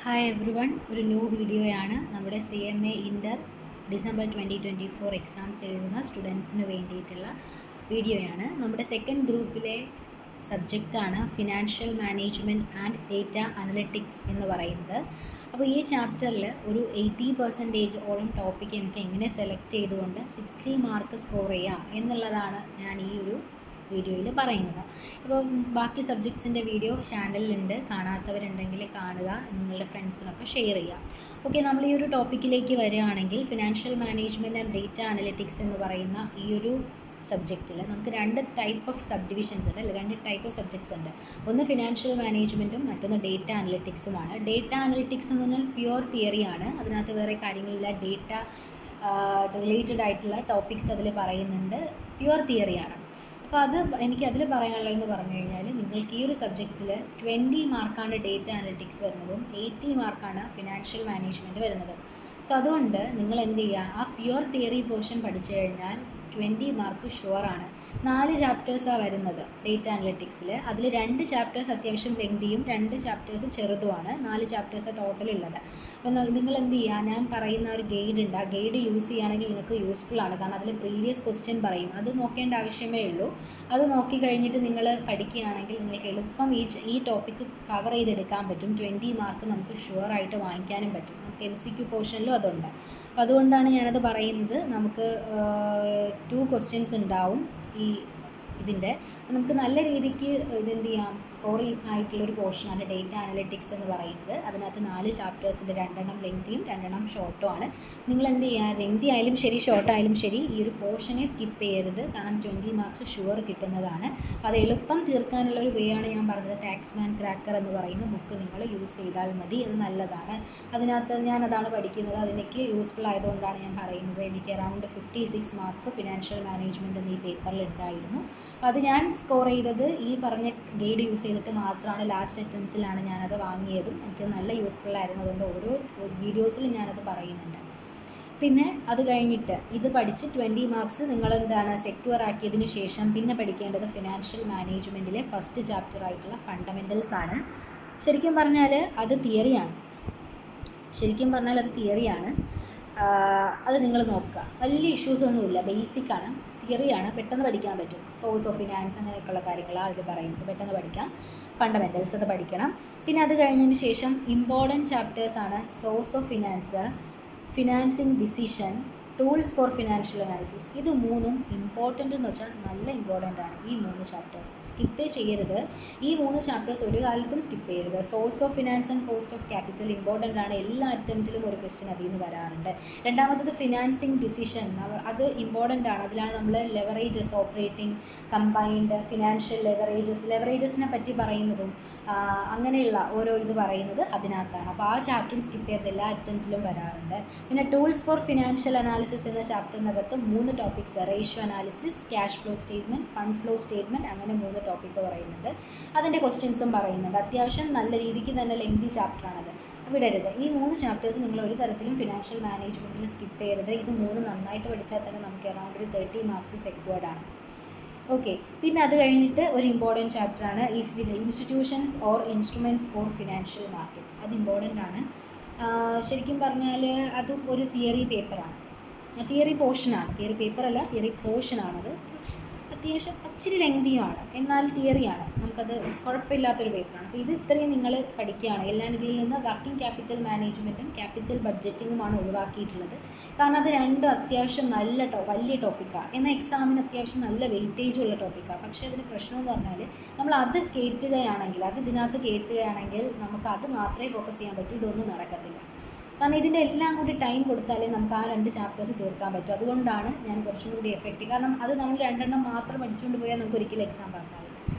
Hi every one, ഒരു new വീഡിയോയാണ്. നമ്മുടെ CMA ഇൻ്റർ ഡിസംബർ 2024 എക്സാംസ് എഴുതുന്ന സ്റ്റുഡൻസിന് വേണ്ടിയിട്ടുള്ള വീഡിയോയാണ്. നമ്മുടെ സെക്കൻഡ് ഗ്രൂപ്പിലെ സബ്ജക്റ്റാണ് financial management and data analytics എന്ന് പറയുന്നത്. അപ്പോൾ ഈ ചാപ്റ്ററിൽ ഒരു 80% ഓളം ടോപ്പിക്ക് എനിക്ക് എങ്ങനെ സെലക്ട് ചെയ്തുകൊണ്ട് 60 മാർക്ക് സ്കോർ ചെയ്യാം എന്നുള്ളതാണ് ഞാൻ ഈ ഒരു വീഡിയോയിൽ പറയുന്നത്. ഇപ്പോൾ ബാക്കി സബ്ജക്ട്സിൻ്റെ വീഡിയോ ചാനലിലുണ്ട്, കാണാത്തവരുണ്ടെങ്കിൽ കാണുക, നിങ്ങളുടെ ഫ്രണ്ട്സിനൊക്കെ ഷെയർ ചെയ്യുക. ഓക്കെ, നമ്മൾ ഈ ഒരു ടോപ്പിക്കിലേക്ക് വരികയാണെങ്കിൽ financial management and data analytics എന്ന് പറയുന്ന ഈ ഒരു സബ്ജക്റ്റിൽ നമുക്ക് രണ്ട് ടൈപ്പ് ഓഫ് സബ് ഡിവിഷൻസ് ഉണ്ട്, അല്ലെങ്കിൽ രണ്ട് ടൈപ്പ് ഓഫ് സബ്ജക്ട്സ് ഉണ്ട്. ഒന്ന് ഫിനാൻഷ്യൽ മാനേജ്മെൻറ്റും മറ്റൊന്ന് ഡേറ്റ അനലിറ്റിക്സുമാണ്. ഡേറ്റ അനലിറ്റിക്സ് എന്ന് പറഞ്ഞാൽ പ്യുവർ തിയറിയാണ്, അതിനകത്ത് വേറെ കാര്യങ്ങളില്ല. ഡേറ്റ റിലേറ്റഡ് ആയിട്ടുള്ള ടോപ്പിക്സ് അതിൽ പറയുന്നുണ്ട്, പ്യുവർ തിയറിയാണ്. അപ്പോൾ എനിക്ക് അതിൽ പറയാനുള്ളതെന്ന് പറഞ്ഞു കഴിഞ്ഞാൽ, നിങ്ങൾക്ക് ഈ ഒരു സബ്ജക്റ്റിൽ 20 മാർക്കാണ് ഡേറ്റ അനലിറ്റിക്സ് വരുന്നതും 80 മാർക്കാണ് ഫിനാൻഷ്യൽ മാനേജ്മെൻറ്റ് വരുന്നതും. സോ അതുകൊണ്ട് നിങ്ങൾ എന്ത് ചെയ്യുക, ആ പ്യുവർ തിയറി പോർഷൻ പഠിച്ചു കഴിഞ്ഞാൽ 20 മാർക്ക് ഷുവറാണ്. 4 ചാപ്റ്റേഴ്സാണ് വരുന്നത് ഡേറ്റ അനലിറ്റിക്സിൽ. അതിൽ 2 ചാപ്റ്റേഴ്സ് അത്യാവശ്യം ലെങ്തിയും 2 ചാപ്റ്റേഴ്സ് ചെറുതുമാണ്. 4 ചാപ്റ്റേഴ്സ് ടോട്ടലുള്ളത്. അപ്പോൾ നിങ്ങൾ എന്ത് ചെയ്യുക, ഞാൻ പറയുന്ന ഒരു ഗൈഡ് ഉണ്ട്, ആ ഗൈഡ് യൂസ് ചെയ്യുകയാണെങ്കിൽ നിങ്ങൾക്ക് യൂസ്ഫുൾ ആണ്. കാരണം അതിൽ പ്രീവിയസ് ക്വസ്റ്റ്യൻ പറയും, അത് നോക്കേണ്ട ആവശ്യമേ ഉള്ളൂ. അത് നോക്കി കഴിഞ്ഞിട്ട് നിങ്ങൾ പഠിക്കുകയാണെങ്കിൽ നിങ്ങൾക്ക് എളുപ്പം ഈ ടോപ്പിക്ക് കവർ ചെയ്തെടുക്കാൻ പറ്റും. 20 മാർക്ക് നമുക്ക് ഷുവറായിട്ട് വാങ്ങിക്കാനും പറ്റും. നമുക്ക് MCQ പോർഷനിലും അതുണ്ട്. അപ്പോൾ അതുകൊണ്ടാണ് ഞാനത് പറയുന്നത്. നമുക്ക് 2 ക്വസ്റ്റ്യൻസ് ഉണ്ടാവും ഈ ഇതിൻ്റെ. നമുക്ക് നല്ല രീതിക്ക് ഇതെന്ത് ചെയ്യാം, സ്കോറിംഗ് ആയിട്ടുള്ളൊരു പോർഷനാണ് ഡേറ്റ അനലിറ്റിക്സ് എന്ന് പറയുന്നത്. അതിനകത്ത് 4 ചാപ്റ്റേഴ്സിൻ്റെ 2 ലെങ്തിയും 2 ഷോർട്ടും ആണ്. നിങ്ങൾ എന്ത് ചെയ്യുക, ലെങ്തി ആയാലും ശരി ഷോർട്ട് ആയാലും ശരി, ഈ ഒരു പോർഷനെ സ്കിപ്പ് ചെയ്യരുത്. കാരണം 20 മാർക്സ് ഷുവർ കിട്ടുന്നതാണ്. അപ്പോൾ അത് എളുപ്പം തീർക്കാനുള്ളൊരു വേ ആണ് ഞാൻ പറഞ്ഞത്. ടാക്സ്മാൻ ക്രാക്കർ എന്ന് പറയുന്ന ബുക്ക് നിങ്ങൾ യൂസ് ചെയ്താൽ മതി, അത് നല്ലതാണ്. അതിനകത്ത് ഞാനതാണ് പഠിക്കുന്നത്, അതെനിക്ക് യൂസ്ഫുൾ ആയതുകൊണ്ടാണ് ഞാൻ പറയുന്നത്. എനിക്ക് അറൗണ്ട് 56 മാർക്സ് ഫിനാൻഷ്യൽ മാനേജ്മെൻറ്റ് എന്ന ഈ പേപ്പറിൽ ഉണ്ടായിരുന്നു. അപ്പോൾ അത് ഞാൻ സ്കോർ ചെയ്തത് ഈ പറഞ്ഞ ഗൈഡ് യൂസ് ചെയ്തിട്ട് മാത്രമാണ്. ലാസ്റ്റ് അറ്റംപ്റ്റിലാണ് ഞാനത് വാങ്ങിയതും. എനിക്ക് നല്ല യൂസ്ഫുൾ ആയിരുന്നു. അതുകൊണ്ട് ഓരോ വീഡിയോസിലും ഞാനത് പറയുന്നുണ്ട്. പിന്നെ അത് കഴിഞ്ഞിട്ട് ഇത് പഠിച്ച് 20 മാർക്സ് നിങ്ങളെന്താണ് സെക്യൂർ ആക്കിയതിന് ശേഷം പിന്നെ പഠിക്കേണ്ടത് ഫിനാൻഷ്യൽ മാനേജ്മെൻറ്റിലെ ഫസ്റ്റ് ചാപ്റ്റർ ആയിട്ടുള്ള ഫണ്ടമെൻ്റൽസ് ആണ്. ശരിക്കും പറഞ്ഞാൽ അത് തിയറിയാണ്. അത് നിങ്ങൾ നോക്കുക, വലിയ ഇഷ്യൂസൊന്നുമില്ല, ബേസിക്കാണ്, തിയറിയാണ്, പെട്ടെന്ന് പഠിക്കാൻ പറ്റും. സോഴ്സ് ഓഫ് ഫിനാൻസ് അങ്ങനെയൊക്കെയുള്ള കാര്യങ്ങളാണ് അതിൽ പറയുന്നത്, പെട്ടെന്ന് പഠിക്കാം. ഫണ്ടമെൻ്റൽസ് അത് പഠിക്കണം. പിന്നെ അത് കഴിഞ്ഞതിന് ശേഷം ഇമ്പോർട്ടൻറ്റ് ചാപ്റ്റേഴ്സാണ് source of finance, financing decision, tools for financial analysis. ഇത് മൂന്നും ഇമ്പോർട്ടൻ്റ് എന്ന് വെച്ചാൽ നല്ല ഇമ്പോർട്ടൻ്റ് ആണ്. ഈ 3 ചാപ്റ്റേഴ്സ് സ്കിപ്പ് ചെയ്യരുത്. ഈ 3 ചാപ്റ്റേഴ്സ് ഒരു കാലത്തും സ്കിപ്പ് ചെയ്യരുത്. Source of finance and cost of capital important ആണ്. എല്ലാ അറ്റംപ്റ്റിലും ഒരു ക്വസ്റ്റ്യൻ അതിൽ നിന്ന് വരാറുണ്ട്. രണ്ടാമത്തത് ഫിനാൻസിങ് ഡിസിഷൻ, അത് ഇമ്പോർട്ടൻ്റ് ആണ്. അതിലാണ് നമ്മൾ ലെവറേജസ്, ഓപ്പറേറ്റിംഗ്, കമ്പൈൻഡ്, ഫിനാൻഷ്യൽ ലെവറേജസിനെ പറ്റി പറയുന്നതും അങ്ങനെയുള്ള ഓരോ ഇത് പറയുന്നത് അതിനകത്താണ്. അപ്പോൾ ആ ചാപ്റ്ററും സ്കിപ്പ് ചെയ്യരുത്, എല്ലാ അറ്റംപ്റ്റിലും വരാറുണ്ട്. പിന്നെ ടൂൾസ് ഫോർ ഫിനാൻഷ്യൽ അനാലിസിസ് എന്ന ചാപ്റ്ററിനകത്ത് 3 topics, ratio analysis, cash flow statement, fund flow statement, അങ്ങനെ 3 ടോപ്പിക്ക് പറയുന്നുണ്ട്. അതിൻ്റെ ക്വസ്റ്റ്യൻസും പറയുന്നുണ്ട്. അത്യാവശ്യം നല്ല രീതിക്ക് തന്നെ ലെങ്തി ചാപ്റ്ററാണത്, വിടരുത്. ഈ 3 ചാപ്റ്റേഴ്സ് നിങ്ങൾ ഒരു തരത്തിലും ഫിനാൻഷ്യൽ മാനേജ്മെൻറ്റിൽ സ്കിപ്പ് ചെയ്യരുത്. ഇത് 3 നന്നായിട്ട് പഠിച്ചാൽ തന്നെ നമുക്ക് അറൗണ്ട് ഒരു 30 മാർക്സ് സെക്യൂർഡ് ആണ്. ഓക്കെ, പിന്നെ അത് കഴിഞ്ഞിട്ട് ഒരു ഇമ്പോർട്ടൻറ്റ് ചാപ്റ്ററാണ് institutions or instruments for financial market. അത് ഇമ്പോർട്ടൻ്റ് ആണ്. ശരിക്കും പറഞ്ഞാൽ അതും ഒരു തിയറി പേപ്പറാണ്, തിയറി പേപ്പറല്ല, തിയറി പോർഷനാണത്. അത്യാവശ്യം ഇച്ചിരി ലെങ്തിയുമാണ്, എന്നാൽ തിയറിയാണ്. നമുക്കത് കുഴപ്പമില്ലാത്തൊരു പേപ്പറാണ്. അപ്പോൾ ഇത് ഇത്രയും നിങ്ങൾ പഠിക്കുകയാണ്. എല്ലാം ഇതിൽ നിന്ന് വർക്കിംഗ് ക്യാപിറ്റൽ മാനേജ്മെൻറ്റും ക്യാപിറ്റൽ ബഡ്ജറ്റിങ്ങുമാണ് ഒഴിവാക്കിയിട്ടുള്ളത്. കാരണം അത് രണ്ടും അത്യാവശ്യം വലിയ ടോപ്പിക്കാണ്. എന്നാൽ എക്സാമിന് അത്യാവശ്യം നല്ല വെയിറ്റേജും ഉള്ള ടോപ്പിക്കാണ്. പക്ഷേ അതിന് പ്രശ്നമെന്ന് പറഞ്ഞാൽ നമ്മൾ അത് ഇതിനകത്ത് കയറ്റുകയാണെങ്കിൽ നമുക്ക് അത് മാത്രമേ ഫോക്കസ് ചെയ്യാൻ പറ്റൂ. ഇതൊന്നും നടക്കത്തില്ല. കാരണം ഇതിൻ്റെ എല്ലാം കൂടി ടൈം കൊടുത്താലേ നമുക്ക് ആ 2 ചാപ്റ്റേഴ്സ് തീർക്കാൻ പറ്റും. അതുകൊണ്ടാണ് ഞാൻ കുറച്ചും കൂടി എഫക്റ്റീവ്. കാരണം അത് നമ്മൾ 2 മാത്രം പഠിച്ചുകൊണ്ട് പോയാൽ നമുക്ക് ഒരിക്കലും എക്സാം പാസ്സാവില്ല.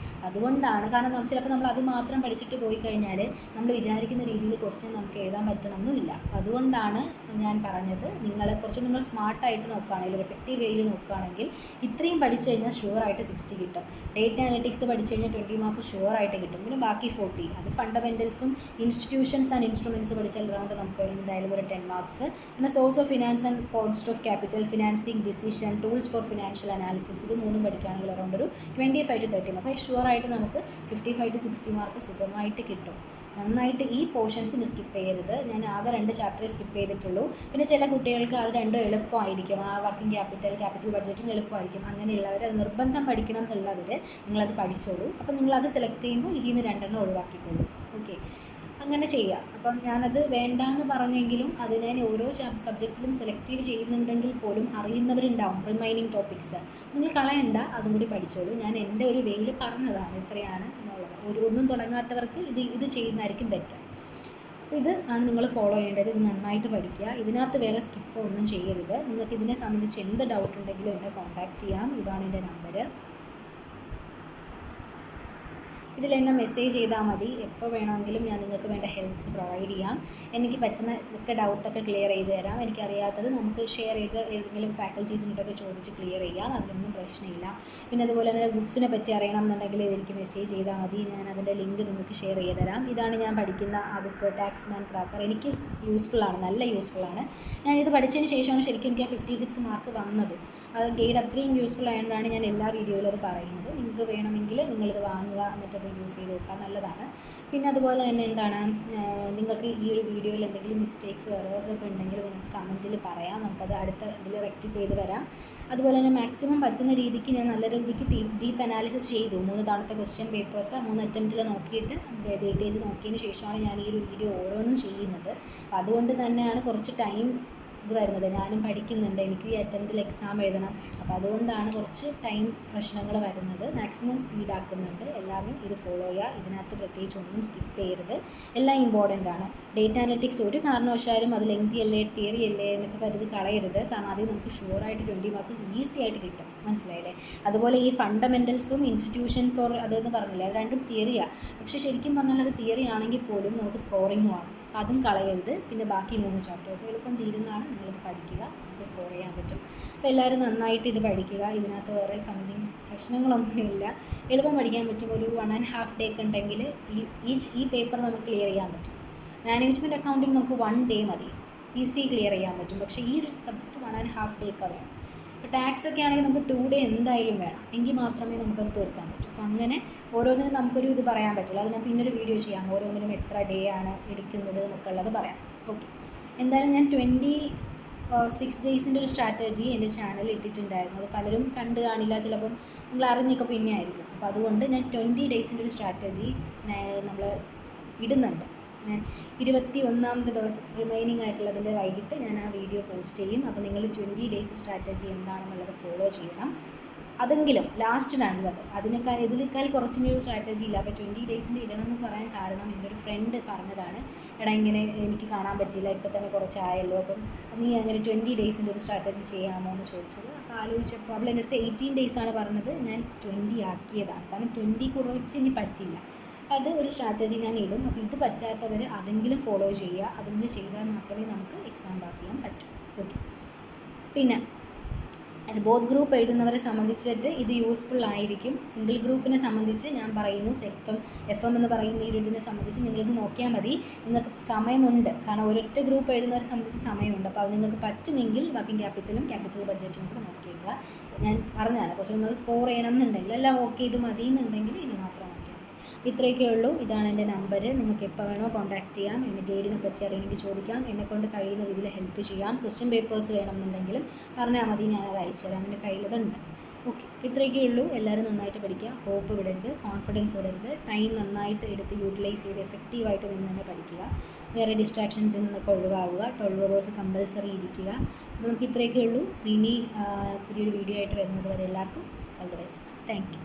അതുകൊണ്ടാണ്. കാരണം ചിലപ്പോൾ നമ്മൾ അത് മാത്രം പഠിച്ചിട്ട് പോയി കഴിഞ്ഞാൽ നമ്മൾ വിചാരിക്കുന്ന രീതിയിൽ ക്വസ്റ്റ്യൻ നമുക്ക് എഴുതാൻ പറ്റണമെന്നില്ല. അതുകൊണ്ടാണ് ഞാൻ പറഞ്ഞത്, നിങ്ങൾ സ്മാർട്ടായിട്ട് നോക്കുകയാണെങ്കിൽ, ഒരു എഫക്റ്റീവ് വേയിൽ നോക്കുകയാണെങ്കിൽ ഇത്രയും പഠിച്ചു കഴിഞ്ഞാൽ ഷുവറായിട്ട് 60 കിട്ടും. ഡേറ്റ അനലിറ്റിക്സ് പഠിച്ചു കഴിഞ്ഞാൽ 20 മാർക്ക് ഷുവറായിട്ട് കിട്ടും. പിന്നെ ബാക്കി 40, അത് ഫണ്ടമെൻ്റൽസും ഇൻസ്റ്റിറ്റ്യൂഷൻസ് ആൻഡ് ഇൻസ്ട്രുമെൻറ്റ്സ് പഠിച്ചാൽ അറൗണ്ട് നമുക്ക് എന്തായാലും ഒരു 10 മാർക്സ്. പിന്നെ source of finance and cost of capital, financing decision, tools for financial analysis, ഇത് 3 പഠിക്കുകയാണെങ്കിൽ അറൗണ്ട് ഒരു 25 to 30 മാർക്ക് ഷുവറായിട്ട് നമുക്ക് 55 to 60 മാർക്ക് സുഖമായിട്ട് കിട്ടും. നന്നായിട്ട് ഈ പോർഷൻസിന് സ്കിപ്പ് ചെയ്യരുത്. ഞാൻ ആകെ 2 ചാപ്റ്റർ സ്കിപ്പ് ചെയ്തിട്ടുള്ളൂ. പിന്നെ ചില കുട്ടികൾക്ക് അത് രണ്ടും എളുപ്പമായിരിക്കും, ആ വർക്കിംഗ് ക്യാപിറ്റൽ ബഡ്ജറ്റിംഗ് എളുപ്പമായിരിക്കും. അങ്ങനെയുള്ളവർ അത് നിർബന്ധം പഠിക്കണം എന്നുള്ളവർ നിങ്ങളത് പഠിച്ചോളൂ. അപ്പം നിങ്ങളത് സെലക്ട് ചെയ്യുമ്പോൾ ഇതിൽ നിന്ന് 2 ഒഴിവാക്കിക്കോളൂ. ഓക്കെ, അങ്ങനെ ചെയ്യുക. അപ്പം ഞാനത് വേണ്ടാന്ന് പറഞ്ഞെങ്കിലും അത് ഞാൻ ഓരോ സബ്ജക്റ്റിലും സെലക്റ്റീവ് ചെയ്യുന്നുണ്ടെങ്കിൽ പോലും അറിയുന്നവരുണ്ടാവും റിമൈനിങ് ടോപ്പിക്സ്. നിങ്ങൾ കളയണ്ട, അതും കൂടി പഠിച്ചോളൂ. ഞാൻ എൻ്റെ ഒരു വേയിൽ പറഞ്ഞതാണ് ഇത്രയാണ് എന്നുള്ളത്. ഒന്നും തുടങ്ങാത്തവർക്ക് ഇത് ചെയ്യുന്നതായിരിക്കും ബെറ്റർ. ഇത് ആണ് നിങ്ങൾ ഫോളോ ചെയ്യേണ്ടത്. ഇത് നന്നായിട്ട് പഠിക്കുക. ഇതിനകത്ത് വേറെ സ്കിപ്പോ ഒന്നും ചെയ്യരുത്. നിങ്ങൾക്ക് ഇതിനെ സംബന്ധിച്ച് എന്ത് ഡൗട്ട് ഉണ്ടെങ്കിലും എന്നെ കോൺടാക്റ്റ് ചെയ്യാം. ഇതാണ് എൻ്റെ നമ്പർ. ഇതിൽ എന്നെ മെസ്സേജ് ചെയ്താൽ മതി. എപ്പോൾ വേണമെങ്കിലും ഞാൻ നിങ്ങൾക്ക് വേണ്ട ഹെൽപ്സ് പ്രൊവൈഡ് ചെയ്യാം. എനിക്ക് പറ്റുന്ന ഒക്കെ ഡൗട്ടൊക്കെ ക്ലിയർ ചെയ്ത് തരാം. എനിക്കറിയാത്തത് നമുക്ക് ഷെയർ ചെയ്ത് ഏതെങ്കിലും ഫാക്കൽറ്റീസിനോടൊക്കെ ചോദിച്ച് ക്ലിയർ ചെയ്യാം. അതിനൊന്നും പ്രശ്നമില്ല. പിന്നെ അതുപോലെ തന്നെ ബുക്സിനെ പറ്റി അറിയണം എന്നുണ്ടെങ്കിൽ എനിക്ക് മെസ്സേജ് ചെയ്താൽ മതി. ഞാൻ അതിൻ്റെ ലിങ്ക് നിങ്ങൾക്ക് ഷെയർ ചെയ്ത് തരാം. ഇതാണ് ഞാൻ പഠിക്കുന്ന ആ ബുക്ക്, ടാക്സ്മാൻ ക്രാക്കർ. എനിക്ക് യൂസ്ഫുള്ളാണ്, നല്ല യൂസ്ഫുള്ളാണ്. ഞാനിത് പഠിച്ചതിന് ശേഷമാണ് ശരിക്കും എനിക്ക് ആ 56 മാർക്ക് വന്നത്. അത് ഗൈഡ് അത്രയും യൂസ്ഫുൾ ആയതുകൊണ്ടാണ് ഞാൻ എല്ലാ വീഡിയോയിലും അത് പറയുന്നത്. നിങ്ങൾക്ക് വേണമെങ്കിൽ നിങ്ങളിത് വാങ്ങുക, എന്നിട്ടത് യൂസ് ചെയ്ത് നോക്കുക, നല്ലതാണ്. പിന്നെ അതുപോലെ തന്നെ എന്താണ്, നിങ്ങൾക്ക് ഈ ഒരു വീഡിയോയിൽ എന്തെങ്കിലും മിസ്റ്റേക്സ് എറേഴ്സൊക്കെ ഉണ്ടെങ്കിൽ നിങ്ങൾക്ക് കമൻറ്റിൽ പറയാം. നമുക്കത് അടുത്ത ഇതിൽ റെക്ടിഫൈ ചെയ്ത് വരാം. അതുപോലെ തന്നെ മാക്സിമം പറ്റുന്ന രീതിക്ക് ഞാൻ നല്ല രീതിക്ക് ഡീപ്പ് അനാലിസിസ് ചെയ്തു. 3 തവണത്തെ ക്വസ്റ്റ്യൻ പേപ്പേഴ്സ് 3 അറ്റംപ്റ്റിൽ നോക്കിയിട്ട് വെയിറ്റേജ് നോക്കിയതിന് ശേഷമാണ് ഞാൻ ഈ ഒരു വീഡിയോ ഓരോന്നും ചെയ്യുന്നത്. അപ്പോൾ അതുകൊണ്ട് തന്നെയാണ് കുറച്ച് ടൈം ഇത് വരുന്നത്. ഞാനും പഠിക്കുന്നുണ്ട്, എനിക്കും ഈ അറ്റംപ്റ്റിൽ എക്സാം എഴുതണം. അപ്പോൾ അതുകൊണ്ടാണ് കുറച്ച് ടൈം പ്രശ്നങ്ങൾ വരുന്നത്. മാക്സിമം സ്പീഡാക്കുന്നുണ്ട്. എല്ലാവരും ഇത് ഫോളോ ചെയ്യുക. ഇതിനകത്ത് പ്രത്യേകിച്ച് ഒന്നും സ്കിപ്പ് ചെയ്യരുത്. എല്ലാം ഇമ്പോർട്ടൻ്റ് ആണ്. ഡേറ്റ അനലിറ്റിക്സ് ഒരു കാരണവശാലും അത് ലെങ്തി അല്ലേ, തിയറി അല്ലേ എന്നൊക്കെ കരുതി കളയരുത്. കാരണം അതിൽ നമുക്ക് ഷുവറായിട്ട് 20 മാർക്ക് ഈസി ആയിട്ട് കിട്ടും. മനസ്സിലായില്ലേ? അതുപോലെ ഈ ഫണ്ടമെൻ്റൽസും ഇൻസ്റ്റിറ്റ്യൂഷൻസ് അതെന്ന് പറഞ്ഞില്ലേ, അത് രണ്ടും തിയറിയാണ്. പക്ഷേ ശരിക്കും പറഞ്ഞാൽ അത് തിയറി ആണെങ്കിൽ പോലും നമുക്ക് സ്കോറിങ്ങും ആണ്. അപ്പോൾ അതും കളയരുത്. പിന്നെ ബാക്കി 3 ചാപ്റ്റേഴ്സ് എളുപ്പം തീരുന്നതാണ്. നിങ്ങളിത് പഠിക്കുക, നമുക്ക് സ്കോർ ചെയ്യാൻ പറ്റും. അപ്പോൾ എല്ലാവരും നന്നായിട്ട് ഇത് പഠിക്കുക. ഇതിനകത്ത് വേറെ പ്രശ്നങ്ങളൊന്നുമില്ല. എളുപ്പം പഠിക്കാൻ പറ്റും. ഒരു 1.5 ഡേ ഒക്കെ ഉണ്ടെങ്കിൽ ഈ പേപ്പർ നമുക്ക് ക്ലിയർ ചെയ്യാൻ പറ്റും. മാനേജ്മെൻറ്റ് അക്കൗണ്ടിങ് നമുക്ക് 1 ഡേ മതി, ഈസി ക്ലിയർ ചെയ്യാൻ പറ്റും. പക്ഷേ ഈ ഒരു സബ്ജക്റ്റ് 1.5 ഡേ ഒക്കെ വേണം. ഇപ്പോൾ ടാക്സ് ഒക്കെ ആണെങ്കിൽ നമുക്ക് 2 ഡേ എന്തായാലും വേണം, എങ്കിൽ മാത്രമേ നമുക്കത് തീർക്കാൻ പറ്റൂ. അപ്പോൾ അങ്ങനെ ഓരോന്നിനും നമുക്കൊരു ഇത് പറയാൻ പറ്റില്ല. അത് ഞാൻ പിന്നൊരു വീഡിയോ ചെയ്യാം, ഓരോന്നിനും എത്ര ഡേ ആണ് എടുക്കുന്നത് എന്നൊക്കെ ഉള്ളത് പറയാം. ഓക്കെ, എന്തായാലും ഞാൻ 26 ഡേയ്സിൻ്റെ ഒരു സ്ട്രാറ്റജി എൻ്റെ ചാനലിൽ ഇട്ടിട്ടുണ്ടായിരുന്നു. അത് പലരും കണ്ടു കാണില്ല, ചിലപ്പം നിങ്ങൾ അറിഞ്ഞൊക്കെ പിന്നെ ആയിരിക്കും. അപ്പോൾ അതുകൊണ്ട് ഞാൻ 20 ഡേയ്സിൻ്റെ ഒരു സ്ട്രാറ്റജി നമ്മൾ ഇടുന്നുണ്ട്. ഞാൻ 21ാമത്തെ ദിവസം റിമൈനിങ് ആയിട്ടുള്ളതിൻ്റെ വൈകിട്ട് ഞാൻ ആ വീഡിയോ പോസ്റ്റ് ചെയ്യും. അപ്പോൾ നിങ്ങൾ 20 ഡേയ്സ് സ്ട്രാറ്റജി എന്താണെന്നുള്ളത് ഫോളോ ചെയ്യണം. അതെങ്കിലും ലാസ്റ്റിനാണുള്ളത്. ഇതിനേക്കാൾ കുറച്ചും ഒരു സ്ട്രാറ്റജി ഇല്ല. അപ്പോൾ 20 ഡേയ്സിൻ്റെ ഇടണം എന്ന് പറയാൻ കാരണം എൻ്റെ ഒരു ഫ്രണ്ട് പറഞ്ഞതാണ്. എടാ ഇങ്ങനെ എനിക്ക് കാണാൻ പറ്റില്ല, ഇപ്പോൾ തന്നെ കുറച്ചായല്ലോ, അപ്പം നീ അങ്ങനെ 20 ഡേയ്സിൻ്റെ ഒരു സ്ട്രാറ്റജി ചെയ്യാമോ എന്ന് ചോദിച്ചത്. അപ്പോൾ ആലോചിച്ചപ്പോൾ അവൾ എൻ്റെ അടുത്ത് 18 ഡേയ്സാണ് പറഞ്ഞത്. ഞാൻ 20 ആക്കിയതാണ്. കാരണം 20 കുറച്ച് ഇനി പറ്റില്ല. അത് ഒരു സ്ട്രാറ്റജി ഞാൻ ഇടും. അപ്പോൾ ഇത് പറ്റാത്തവർ അതെങ്കിലും ഫോളോ ചെയ്യുക. അതെങ്കിലും ചെയ്താൽ മാത്രമേ നമുക്ക് എക്സാം പാസ് ചെയ്യാൻ പറ്റൂ. ഓക്കെ, പിന്നെ ബോത്ത് ഗ്രൂപ്പ് എഴുതുന്നവരെ സംബന്ധിച്ചിട്ട് ഇത് യൂസ്ഫുൾ ആയിരിക്കും. സിംഗിൾ ഗ്രൂപ്പിനെ സംബന്ധിച്ച് ഞാൻ പറയുന്നു, FM എന്ന് പറയുന്ന ഈ ഇതിനെ സംബന്ധിച്ച് നിങ്ങളിത് നോക്കിയാൽ മതി. നിങ്ങൾക്ക് സമയമുണ്ട്, കാരണം ഒരൊറ്റ ഗ്രൂപ്പ് എഴുതുന്നവരെ സംബന്ധിച്ച് സമയമുണ്ട്. അപ്പോൾ അത് നിങ്ങൾക്ക് പറ്റുമെങ്കിൽ വർക്കിംഗ് ക്യാപിറ്റലും ക്യാപിറ്റൽ ബഡ്ജറ്റും കൂടെ നോക്കിയേക്കുക. ഞാൻ പറഞ്ഞതാണ്, കുറച്ച് നിങ്ങൾ സ്കോർ ചെയ്യണം എന്നുണ്ടെങ്കിൽ എല്ലാം ഓക്കെ, ഇത് മതി എന്നുണ്ടെങ്കിൽ ഇത് മാത്രം. ഇത്രയൊക്കെ ഉള്ളൂ. ഇതാണ് എൻ്റെ നമ്പർ. നിങ്ങൾക്ക് എപ്പോൾ വേണോ കോൺടാക്റ്റ് ചെയ്യാം. എന്നെ ഗൈഡിനെ പറ്റി അറിയെങ്കിൽ ചോദിക്കാം. എന്നെക്കൊണ്ട് കഴിയുന്ന രീതിയിൽ ഹെൽപ്പ് ചെയ്യാം. ക്വസ്റ്റ്യൻ പേപ്പേഴ്സ് വേണമെന്നുണ്ടെങ്കിലും പറഞ്ഞാൽ മതി, ഞാനത് അയച്ചു തരാം. എൻ്റെ കയ്യിലതുണ്ട്. ഓക്കെ, ഇത്രയൊക്കെ ഉള്ളൂ. എല്ലാവരും നന്നായിട്ട് പഠിക്കുക. ഹോപ്പ് വിടരുത്, കോൺഫിഡൻസ് വിടരുത്. ടൈം നന്നായിട്ട് എടുത്ത് യൂട്ടിലൈസ് ചെയ്ത് എഫക്റ്റീവായിട്ട് നിന്ന് തന്നെ പഠിക്കുക. വേറെ ഡിസ്ട്രാക്ഷൻസിൽ നിന്നൊക്കെ ഒഴിവാകുക. 12 hours കമ്പൽസറി ഇരിക്കുക. അപ്പോൾ നമുക്ക് ഇത്രയൊക്കെ ഉള്ളൂ. ഇനി പുതിയൊരു വീഡിയോ ആയിട്ട് വരുന്നത് വരെ എല്ലാവർക്കും all the best. Thank you.